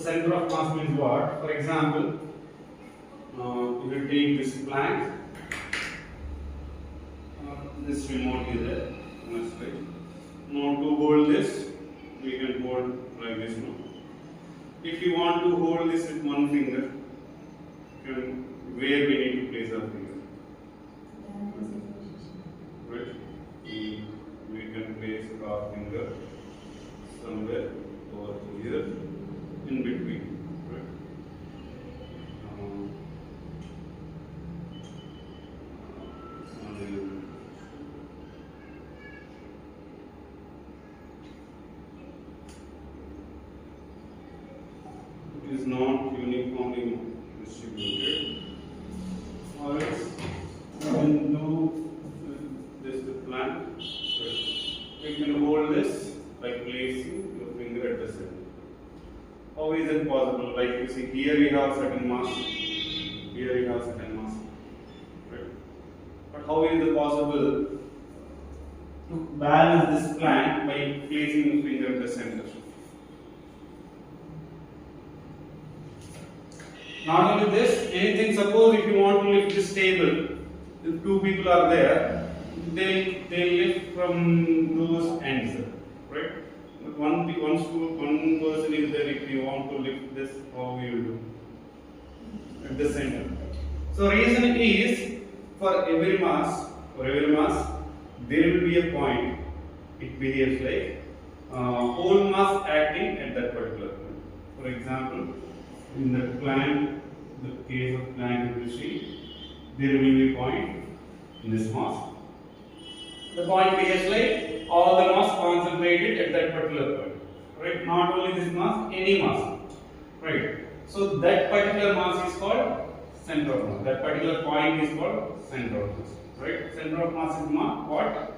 center of mass means what? For example, if you take this plank, this remote is there. Now to hold this, we can hold like this. No? If you want to hold this with one finger, where we need to place our finger? Right? We can place our finger somewhere over here in between. Right? It is not uniformly distributed. Or else we can do this with plank. We can hold this by placing your finger at the center. How is it possible? Like you see, here we have certain mass, here we have certain mass. Right? But how is it possible to balance this plank by placing the finger at the center? Not only this, anything, suppose if you want to lift this table, if two people are there, they lift from those ends, right? One person is there. If you want to lift this, how you will do? At the center. So reason is, for every mass, there will be a point. It behaves like whole mass acting at that particular point. For example, in the plank, the case of plank, you will see there will be a point in this mass. The point behaves like all the mass concentrated at that particular point, right? Not only this mass, any mass, right? So that particular mass is called center of mass. That particular point is called center of mass, right? Center of mass is not what?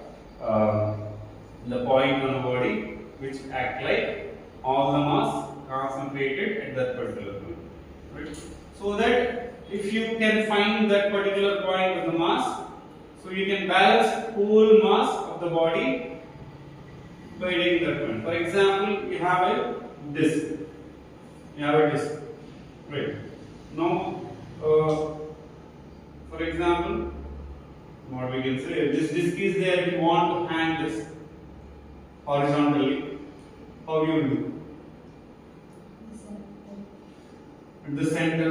The point on the body which act like all the mass concentrated at that particular point, right? So that if you can find that particular point of the mass, so you can balance whole mass of the body by taking that point. For example, you have a disc. Right? Now, for example, what we can say, this disc is there. If you want to hang this horizontally, how you will do? At the center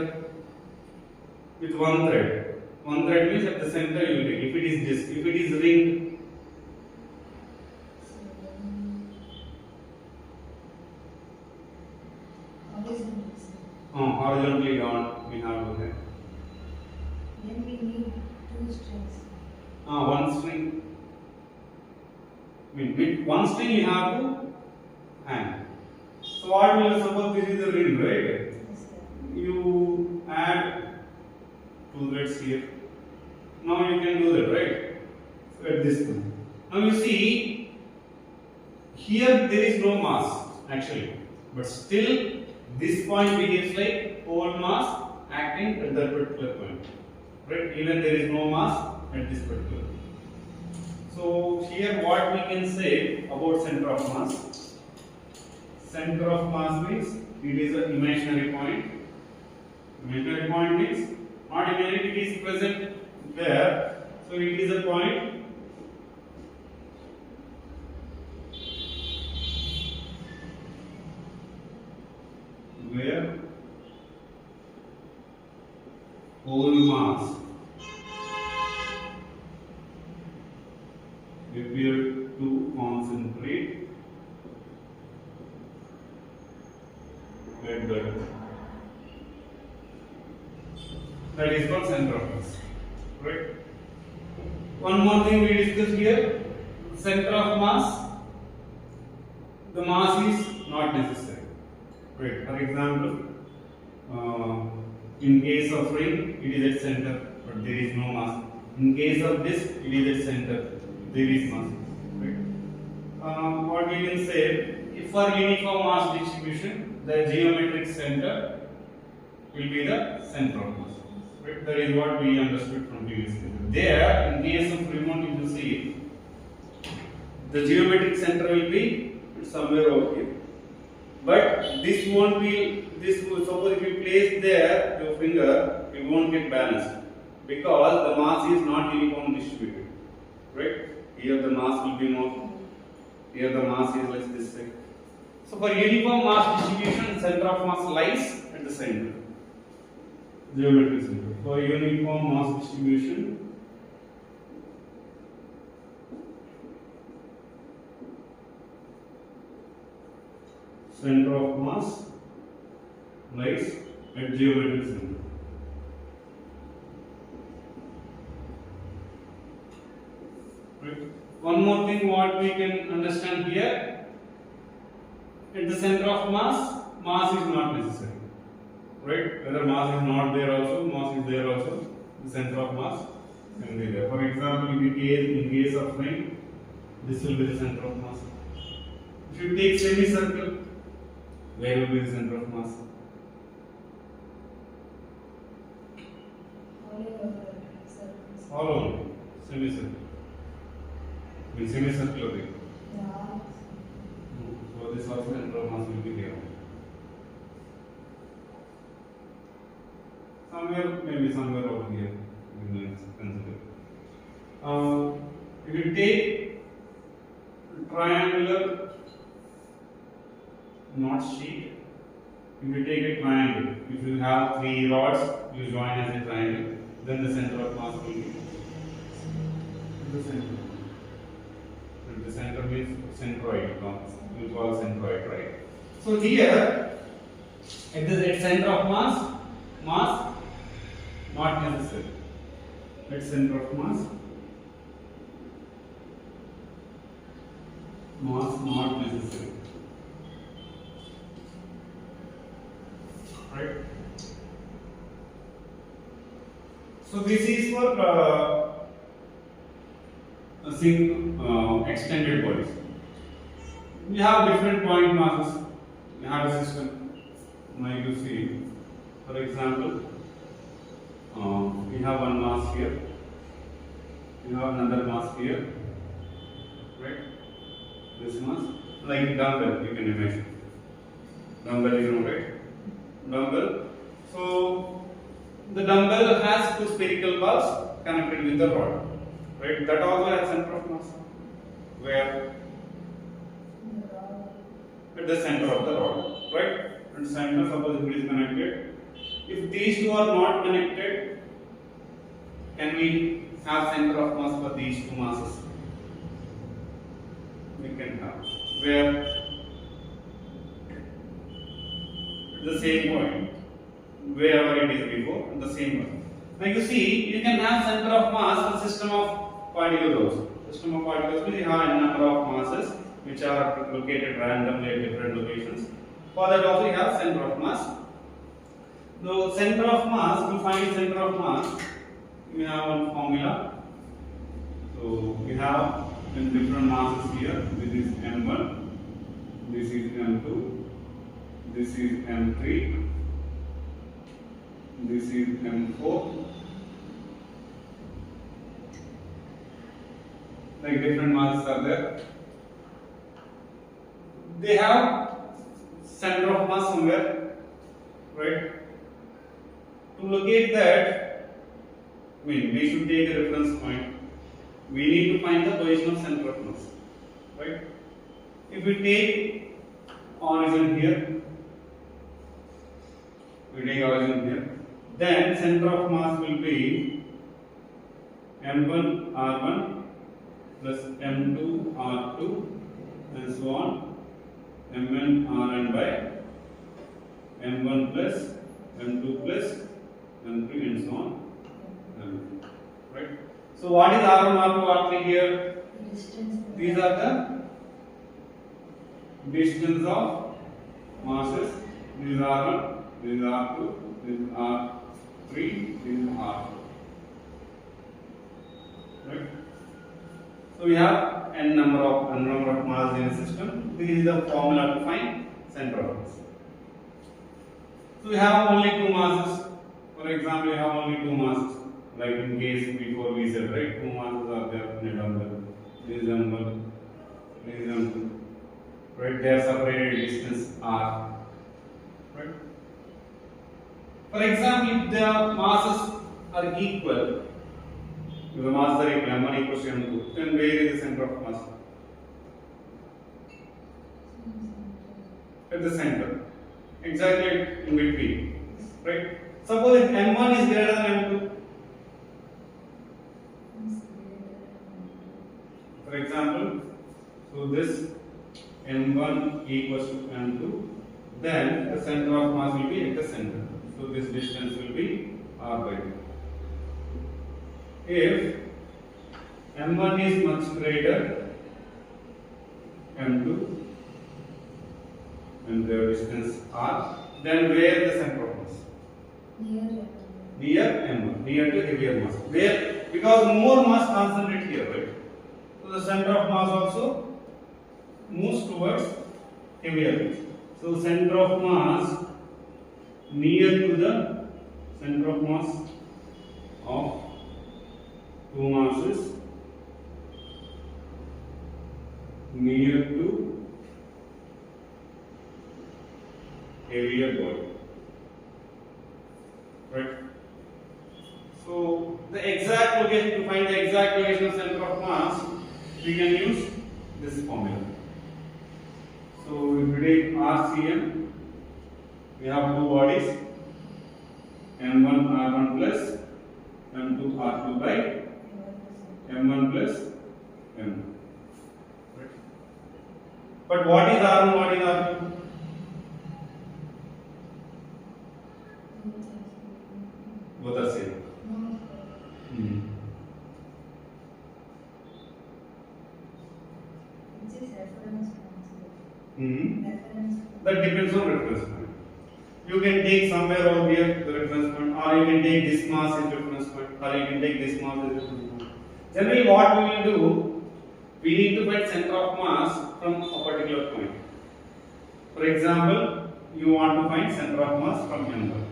with one thread. One thread means at the center you will take. If it is disc, if it is ring, horizontally down we have to hang. Then we need two strings. One string. With one string you have to hang. So what will you suppose this is the ring, right? You add two threads here. Now you can do that, right? So at this point. Now you see, here there is no mass actually, but still this point behaves like whole mass acting at that particular point, right? Even there is no mass at this particular point. So here what we can say about center of mass. Center of mass means it is an imaginary point. Imaginary point means not imaginary, it is present there. So it is a point where whole mass appear to concentrate at that. That is called center of mass, right? One more thing we discussed here, center of mass, the mass is not necessary, right? For example, in case of ring, it is at center, but there is no mass. In case of disc, it is at center, there is mass, right? What we can say, if for uniform mass distribution, the geometric center will be the center of mass. Right? That is what we understood from previous video. There, in case of remote, you will see the geometric center will be somewhere over here. But this won't be, this will, suppose if you place there your finger, it won't get balanced because the mass is not uniform distributed, right? Here the mass will be more, here the mass is less this side. So for uniform mass distribution, center of mass lies at the center, geometric center. For uniform mass distribution, center of mass lies at geometric center. Right. One more thing what we can understand here, at the center of mass, mass is not necessary. Right? Whether mass is not there also, mass is there also, the center of mass can be there. For example, in case of ring, this will be the center of mass. If you take semicircle, where will be the center of mass? All over semicircle. Semicircular ring. Yeah. So this also center of mass will be here. Maybe somewhere over here. We will consider. If you take triangular knot sheet, if you take a triangle, if you have three rods, you join as a triangle, then the center of mass will be the center. And the center means centroid. We call centroid, right? So here, at the center of mass, mass not necessary. At center of mass, mass not necessary. Right? So this is for extended bodies. We have different point masses. We have a system. Like you see, for example, we have one mass here. We have another mass here. Right? This mass, like dumbbell, you can imagine. Dumbbell, you know, right? Dumbbell. So the dumbbell has two spherical balls connected with the rod, right? That also has center of mass. Where? At the center of the rod, right? And center, suppose if it is connected. If these two are not connected, can we have center of mass for these two masses? We can have. Where? At the same point, wherever it is before, at the same point. Now you see, you can have center of mass for system of particles also. System of particles means you have a number of masses which are located randomly at different locations. For that also you have center of mass. The center of mass, to find center of mass, we have one formula. So we have in different masses here. This is M1, this is M2, this is M3, this is M4. Like different masses are there. They have center of mass somewhere, right? To locate that, we should take a reference point. We need to find the position of center of mass, right? If we take origin here, then center of mass will be M1 R1 plus M2 R2 and so on, Mn Rn by M1 plus M2 plus M3 and so on, right? So what is R1, R2, R3 here? These are the distance of masses. This is R1, this is R2, this is R3, this is R4. Right? So we have n number of masses in a system. This is the formula to find center of mass. So we have only two masses. For example, we have only two masses. Like in case before we said, right? Two masses are there in a dumbbell. This is M1, this is M2. right? They are separated distance r, right? For example, if the masses are equal, if the masses are equal, m1 equals to m2, then where is the center of mass? At the center, exactly in between, right? Suppose if m1 is greater than m2, for example, so this m1 equals to m2, then the center of mass will be at the center. So this distance will be r by 2. If m1 is much greater m2 and the distance r, then where the center of mass? Near m1, near to heavier mass. Where? Because more mass concentrated here, right? So the center of mass also moves towards heavier mass. So center of mass near to the center of mass of two masses near to heavier body, right? So the exact location, to find the exact location of center of mass, we can use this formula. So if we take RCM, we have two bodies, M1 R1 plus M2 R2 by M1 plus M2. Right? But what is R1? What is R2? Both are same. That depends on reference point. You can take somewhere over here the reference point, or you can take this mass as reference point, or you can take this mass as reference point. Generally, what we will do, we need to find center of mass from a particular point. For example, you want to find center of mass from M1.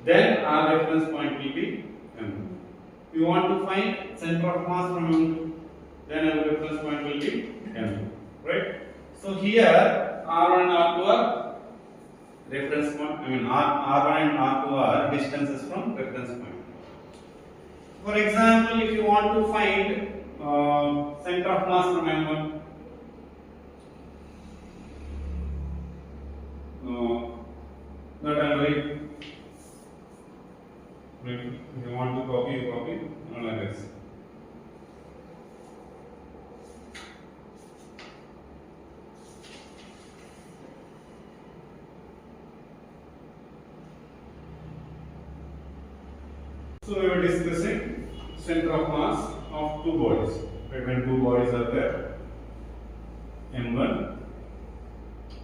Then our reference point will be M2. You want to find center of mass from M2. Then our reference point will be M2. Right? So here R1 and R2 are reference point. R1 and R2 are distances from reference point. For example, if you want to find center of mass from M1, that I will write. If you want to copy, you copy, not like this. So we were discussing center of mass of two bodies. Right? When two bodies are there, M1,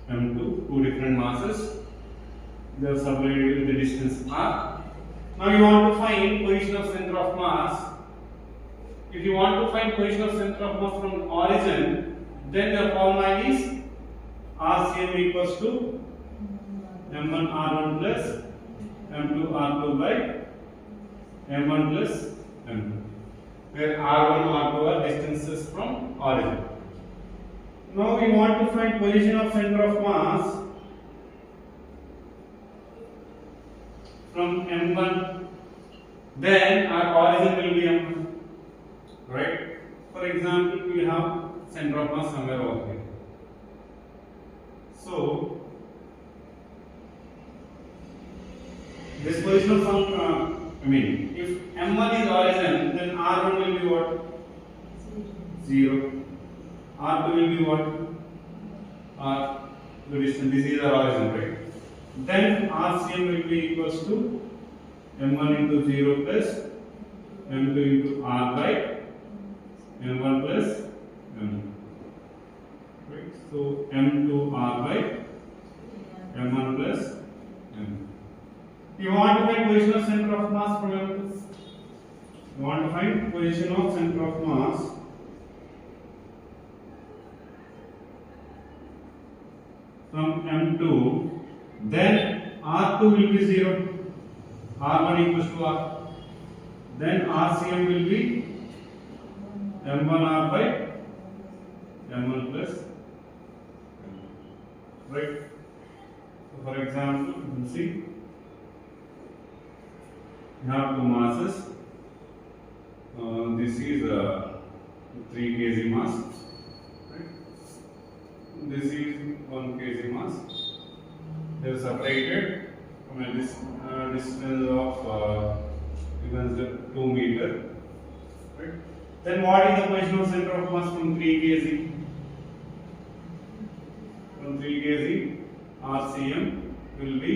M2, two different masses, they are separated with the distance r. Now you want to find position of center of mass. If you want to find position of center of mass from origin, then the formula is RCM equals to M1 R1 plus M2 R2 by M1 plus M2, where R1 R2 are distances from origin. Now we want to find position of center of mass from M1, then our origin will be M1, right? For example, we have center of mass somewhere over here. So this position of some, if M1 is origin, then R1 will be what? 0. R2 will be what? R. The distance. This is the origin, right? Then RCM will be equals to M1 into 0 plus M2 into R by M1 plus M2. Right? So M2 R by M1 plus M2. You want to find position of center of mass from M2. You want to find position of center of mass from M2. Then R2 will be 0, R1 equals to R. Then RCM will be M1R by M1 plus M2. right? So for example, you can see you have two masses. This is a 3 kg mass, right? This is 1 kg mass. They are separated from a distance of you can say 2 meter, right? Then what is the position of center of mass from 3 kg? From 3 kg, RCM will be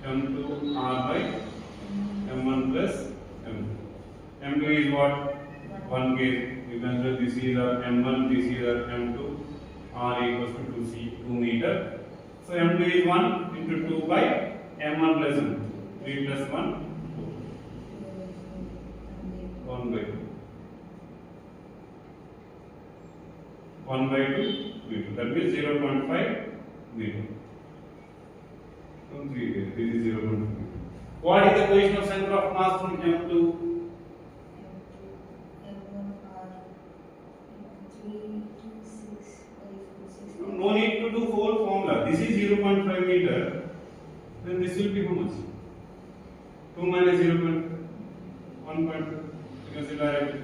M2 R by M1 plus M2. M2 is what? 1 kg. You can say this is our M1, this is our M2. R equals to 2 meter. So M2 is 1 into 2 by M1 plus M2. 3 plus 1, 1 by 2. 1 by 2 meter. That means 0.5 meter. From 3 kg. This is 0.5. What is the position of center of mass from M2? No need to do whole formula. This is 0.5 meter. Then this will be how much? 2 minus 0.1. Because it directly.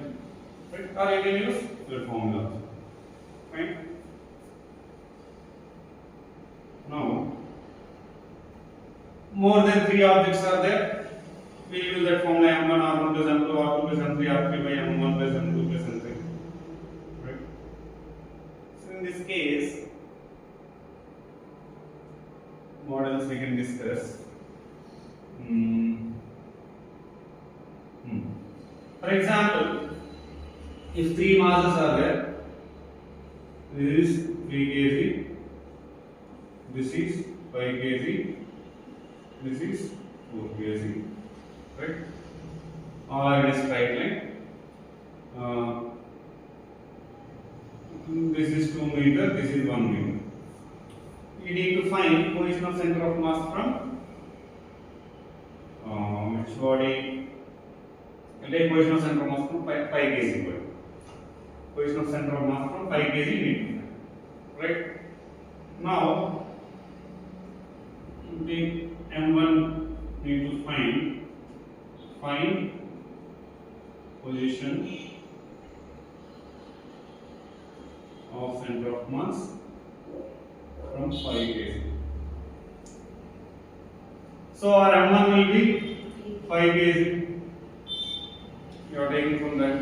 Right? Or you can use the formula. Fine. Now, more than 3 objects are there. We use that formula M1 R1 plus M2 R2 plus M3 R3 by M1 plus M2 plus M3. Right? So in this case, what else we can discuss? For example, if 3 masses are there, this is 3 kg, this is 5 kg, this is 4 kg, right? All are in a straight line. This is 2 meter, this is 1 meter. We need to find position of center of mass from which body? We'll take position of center of mass from 5 kg body. Position of center of mass from 5 kg need, right? Now, the M1 need to find position of center of mass from 5 kg. So our M1 will be 5 kg. You are taking from that.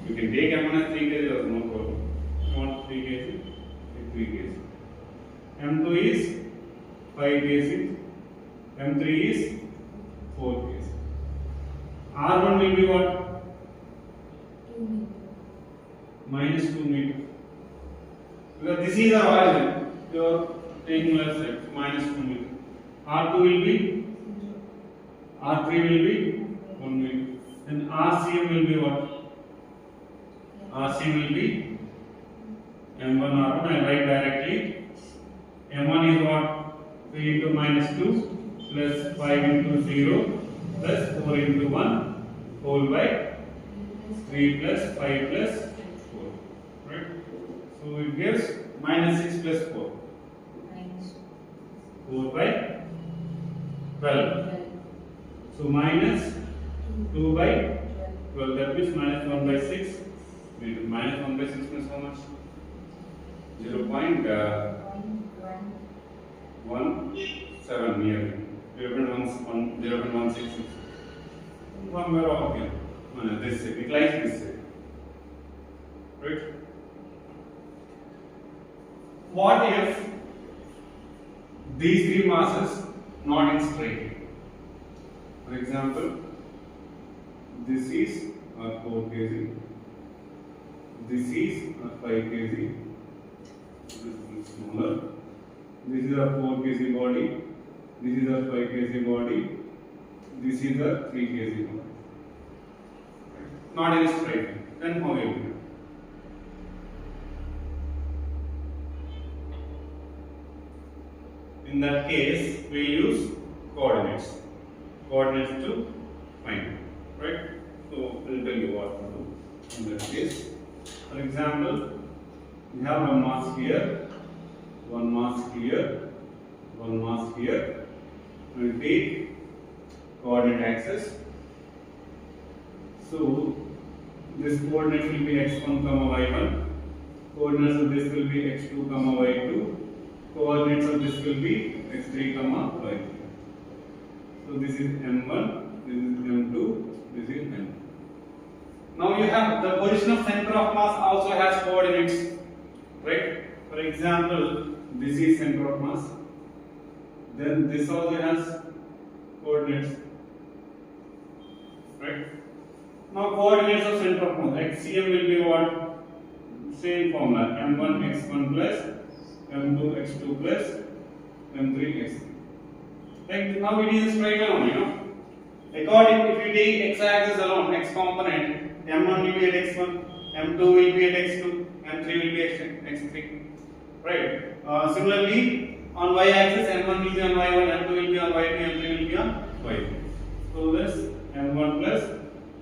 You can take M1 as 3 kg, also no problem. You want 3 kg, take 3 kg. M2 is 5 kg. M3 is 4 kg. R1 will be what? 2 meter. Minus 2 meter. Because this is our origin. You are taking left side, so minus 2 meter. R2 will be, R3 will be 1 meter. Then RCM will be what? RCM will be M1 R1. I write directly. M1 is what? 3 into minus 2 plus 5 into 0 plus 4 into 1 whole by 3 plus 5 plus 4. Right? So it gives minus 6 plus 4. 4 by 12. So minus 2 by 12. That means minus 1 by 6. Minus 1 by 6 means how much? 0.17 nearly. 0.166. Somewhere over here. This side. It lies this side. Right? What if these 3 masses not in straight line? For example, this is our 4 kg, this is our 5 kg, this is smaller, this is our 4 kg body, this is our 5 kg body, this is our 3 kg body. Not in a straight line. Then how you do? In that case, we use coordinates to find, right? So, I will tell you what to do in that case. For example, we have a mass here, one mass here, one mass here. We will take coordinate axis. So this coordinate will be x1 comma y1. Coordinates of this will be x2 comma y2. Coordinates of this will be x3 comma y3. So this is m1, this is m2, this is m. Now you have the position of center of mass also has coordinates, right? For example, this is center of mass. Then this also has coordinates, right? Now coordinates of center of mass, xcm will be what? Same formula, m1 x1 plus m2 x2 plus m3 x3. Like now it is a straight line, you know. According, if you take x-axis alone, x component, m1 will be at x1, m2 will be at x2, m3 will be at x3, right? Similarly, on y-axis, m1 will be on y1, m2 will be on y2, m3 will be on y3. So this m1 plus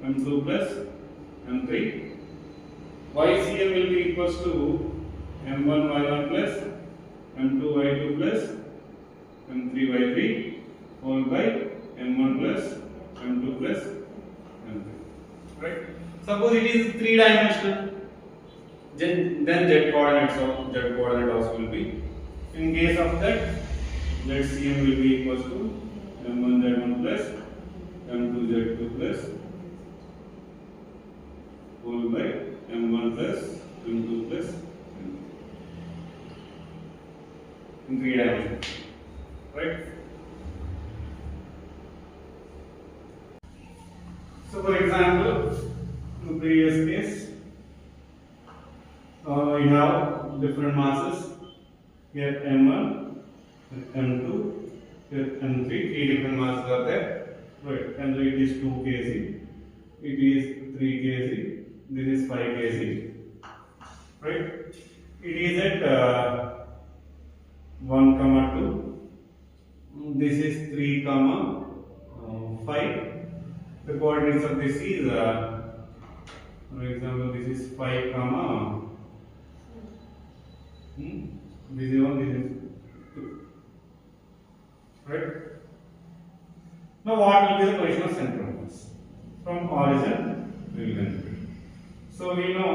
m2 plus m3. YCM will be equals to m1 y1 plus m2 y2 plus m3 y3 followed by m1 plus m2 plus m3. Right? Suppose it is three-dimensional, then z coordinate also will be. In case of that, ZCM will be equals to m1 z1 plus m2 z2 plus followed by m1 plus m2 plus m3 in three dimensions, right? So for example, in the previous case, we have different masses. Here m1, here m2, here m3. Three different masses are there, right? And it is 2 kg, it is 3 kg. This is 5 kg, right? It is at 1 comma 2. This is 3 comma 5. The coordinates of this is, for example, this is 5 comma. This is 1. This is 2. Right? Now, what will be the position of center of mass from origin to end? So we know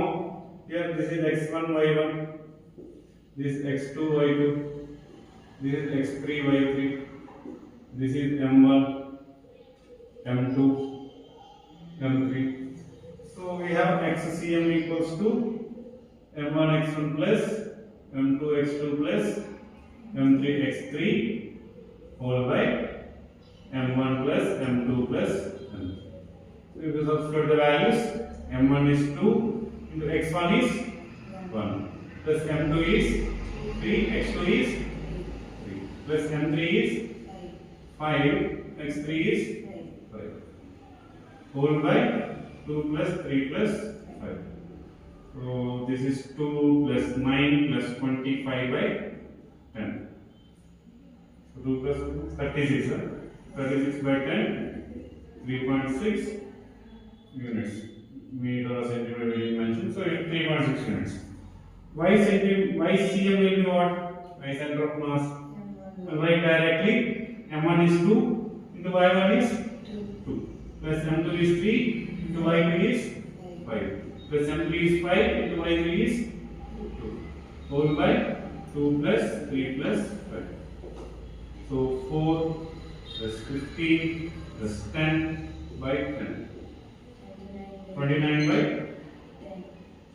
here this is x1 y1, this is x2 y2, this is x3 y3, this is m1, m2, m3. So we have xcm equals to m1 x1 plus m2 x2 plus m3 x3 followed by m1 plus m2 plus m3. So if you substitute the values, m1 is 2 into x1 is 1 plus m2 is 3, x2 is 3 plus m3 is 5, x3 is 5 whole by 2 plus 3 plus 5. So this is 2 plus 9 plus 25 by 10. So 2 plus 2 36, 36 by 10, 3.6 units. Meter or centimeter we didn't mention, so it's 3.6 units. Why cm will be what? Y center of mass. Write directly, m1 is 2 into y1 is 2 plus m2 is 3 into y2 is 5 plus m3 is 5 into y3 is 2 whole by 2 plus 3 plus 5. So 4 plus 15 plus 10 by 10. 29 by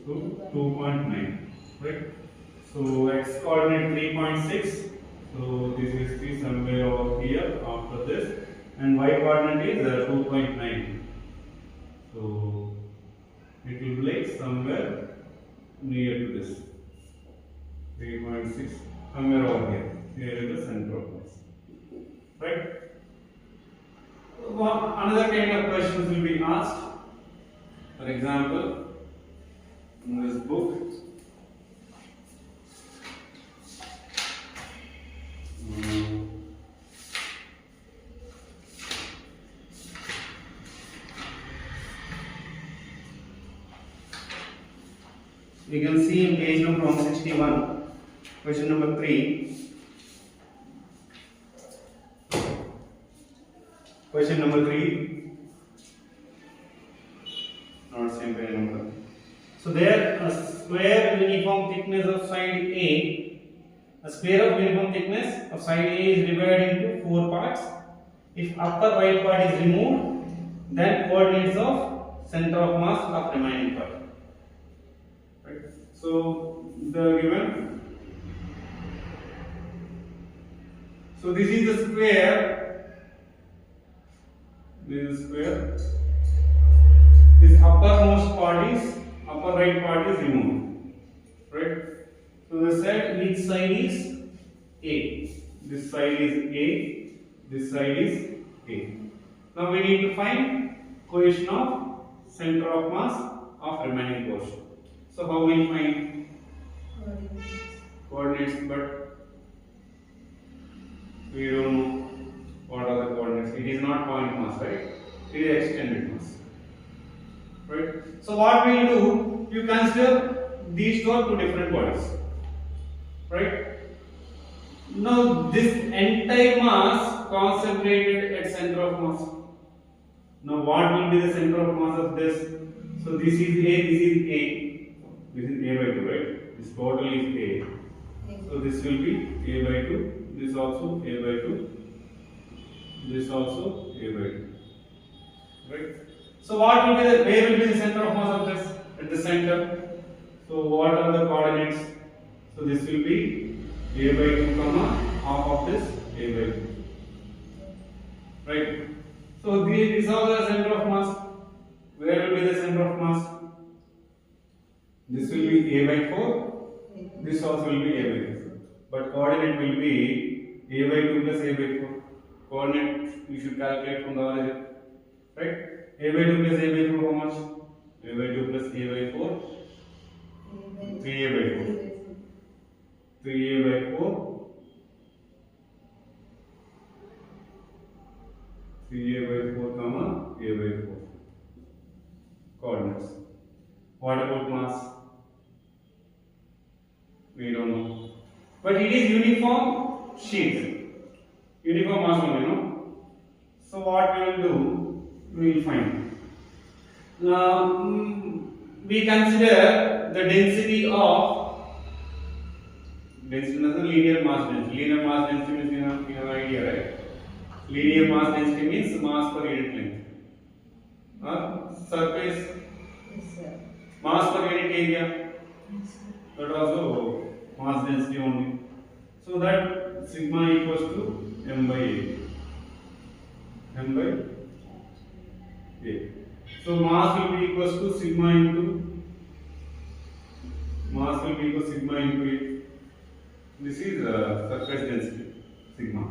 2.9, right? So x coordinate 3.6. So this is the somewhere over here after this, and y coordinate is 2.9. So it will be like somewhere near to this 3.6, somewhere over here. Here is the center of mass, right? Another kind of questions will be asked. For example, in this book, you can see in page number 161, Question number 3. Question number 3. Not same page number. So there a square uniform thickness of side A square of uniform thickness of side A is divided into 4 parts. If upper right part is removed, then coordinates of center of mass of remaining part. Right. So the given. So this is the square. This is square. This uppermost part is upper right part is removed. Right. So the set each side is A. This side is A. This side is A. Now we need to find coefficient of center of mass of remaining portion. So how we find coordinates, but we don't know what are the coordinates. It is not point mass, right? It is extended mass. Right? So what we will do, you consider these two are two different bodies. Right? Now this entire mass concentrated at center of mass. Now what will be the center of mass of this? So this is A, this is A. This is A by 2, right? This total is A. So this will be A by 2. This also A by 2. This also A by 2. Right? So what will be the, where will be the center of mass of this? At the center. So what are the coordinates? So this will be A by 2 comma half of this A by 2. Right? So these are the center of mass. Where will be the center of mass? This will be A by 4. This also will be A by 4. But coordinate will be A by 2 plus A by 4. Coordinate you should calculate from the origin. Right? A by 2 plus A by 4 how much? A by 2 plus A by 4. 3A by 4. 3A by 4. 3A by 4 comma A by 4. Coordinates. What about mass? We don't know. But it is uniform sheet. Uniform mass only, no? So what we will do, we will find. Now, we consider the density of linear mass density. Linear mass density means you have idea, right? Linear mass density means mass per unit length. Surface mass per unit area. That also mass density only. So that sigma equals to m by a. M by a. So mass will be equals to sigma into a. This is surface density sigma.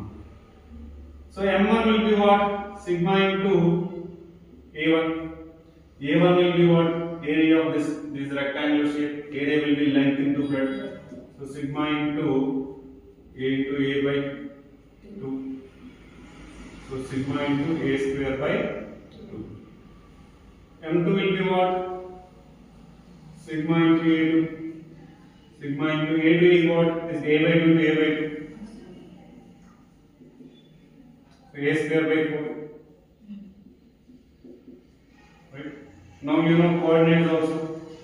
So m1 will be what? Sigma into a1. A1 will be what? Area of this rectangular shape. Area will be length into breadth. So sigma into a by 2. So sigma into a square by 2. M2 will be what? Sigma into a2. Sigma into a2 is what? Is a by 2 to a by 2. So a square by 4. Right? Now you know coordinates also.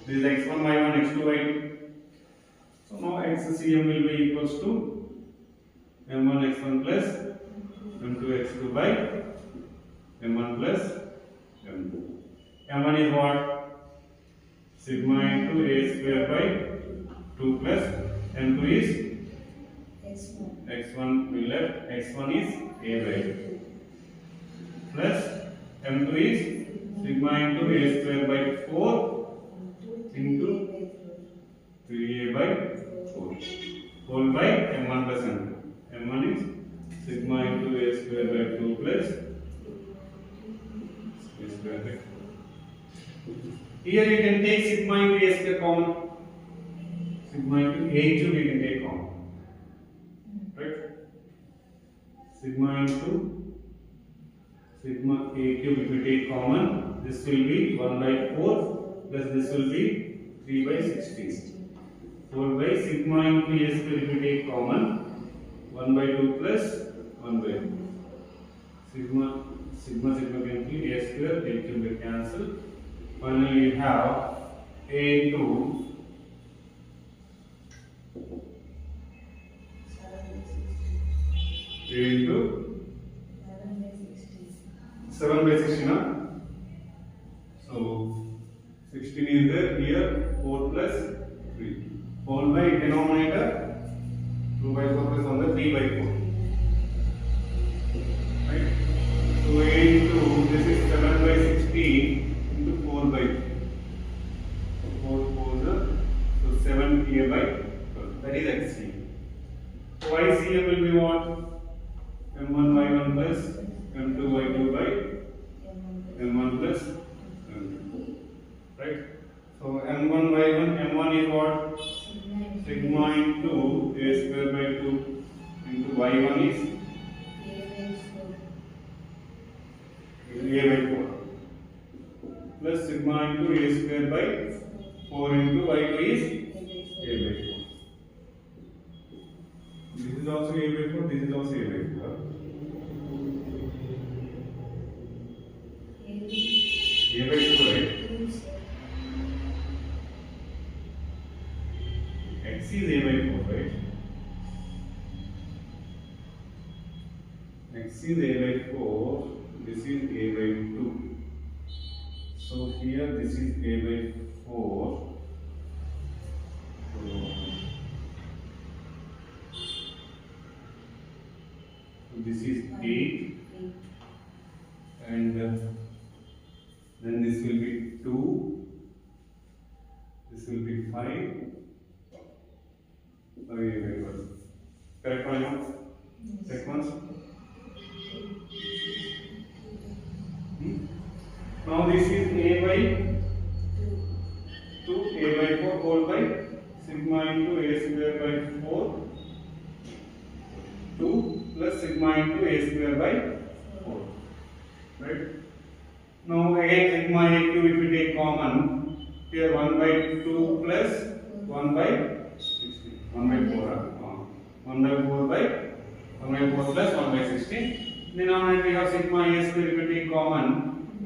This is x1, y1, x2, y2. So now xcm will be equals to m1 x1 plus m2 x2 by m1 plus m2. M1 is what? Sigma into a square by 2 plus m2 is x1 will left. X1 is a by 2 plus m2 is sigma into a square by 4 into 3a by 4 whole by m1 plus m2. M1 is sigma into a square by 2 plus a square by 4. Here you can take sigma into a square common. Sigma into a cube you can take common. Right? Sigma into sigma a cube if you take common, this will be 1 by 4 plus this will be 3 by 16. 4 by sigma into a square if you take common 1 by 2 plus 1 by 2. Sigma cancel, a square, it can be cancelled. Finally you have a into 7 by 16. Huh? So 16 is there, here 4 plus 3. Whole by denominator 2 by 4 plus 1 by 3 by 4. Right? So a into this is 7 by 16 into 4 by 4 so 7 a by 12. That is XCM. So ICM will be what? M1 y1 plus M2 y2 by M1 plus M2. Right? So M1 y1, M1 is what? Sigma into a square by 2 into y1 is a by 4 plus sigma into a square by 4 into y2 is a by 4. This is also a by 4, this is also a by 4. A by 4, right? X is a by 4, right? X is a by 4, this is a by 2. So here this is a by 4. So this is 8 and then this will be 2, this will be 5. Correct one now? Correct ones? Now this is a by 2, a by 4 whole by sigma into a square by 4, 2 plus sigma into a square by 4. Right? Now again sigma a cube if we take common, here 1 by 2 plus 1 by 16. 1 by 4. 1 by 4 by 1 by 4 plus 1 by 16. Denominator we have sigma a square if we take common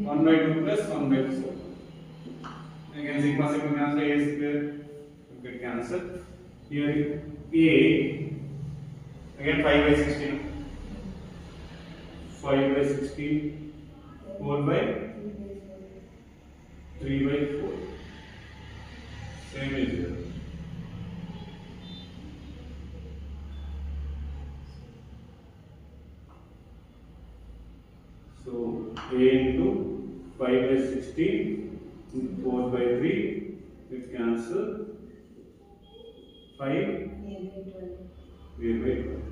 1 by 2 plus 1 by 4. Again sigma cancel, a square will get cancelled. Here a again 5 by 16. 5 by 16 4 by 3 by 4. Same is here. So a into 5 by 16 4 by 3 it cancel 5 a by 12.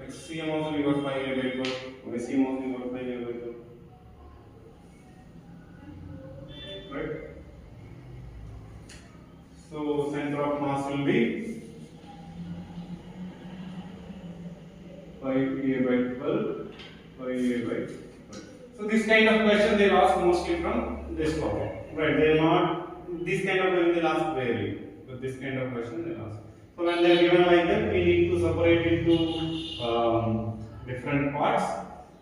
XCM also we got 5 a by 12. YCM also we got 5 a by 12. Right? So center of mass will be 5a by 12, 5a by 12. So this kind of question they ask mostly from this topic. Right? They are not this kind of question they ask rarely, but this kind of question they ask. So when they are given like that, we need to separate into different parts,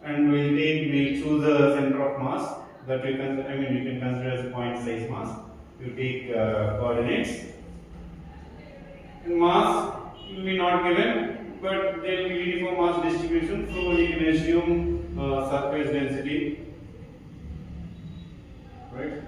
and we'll choose the center of mass that we can. I mean, you can consider as point size mass. You take coordinates. And mass will be not given, but there will be uniform mass distribution, so you can assume surface density, right?